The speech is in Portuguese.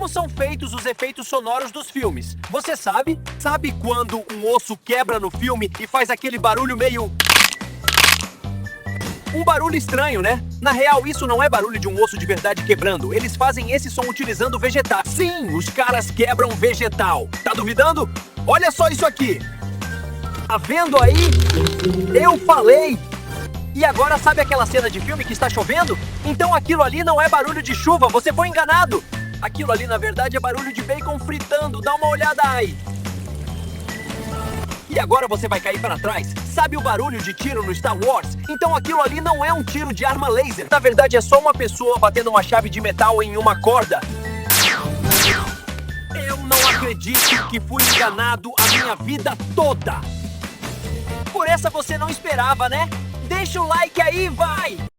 Como são feitos os efeitos sonoros dos filmes? Você sabe? Sabe quando um osso quebra no filme e faz aquele barulho meio... Um barulho estranho, né? Na real, isso não é barulho de um osso de verdade quebrando. Eles fazem esse som utilizando vegetal. Sim, os caras quebram vegetal. Tá duvidando? Olha só isso aqui. Tá vendo aí? Eu falei! E agora sabe aquela cena de filme que está chovendo? Então aquilo ali não é barulho de chuva, você foi enganado! Aquilo ali na verdade é barulho de bacon fritando, dá uma olhada aí! E agora você vai cair para trás. Sabe o barulho de tiro no Star Wars? Então aquilo ali não é um tiro de arma laser. Na verdade é só uma pessoa batendo uma chave de metal em uma corda. Eu não acredito que fui enganado a minha vida toda! Por essa você não esperava, né? Deixa o like aí, vai!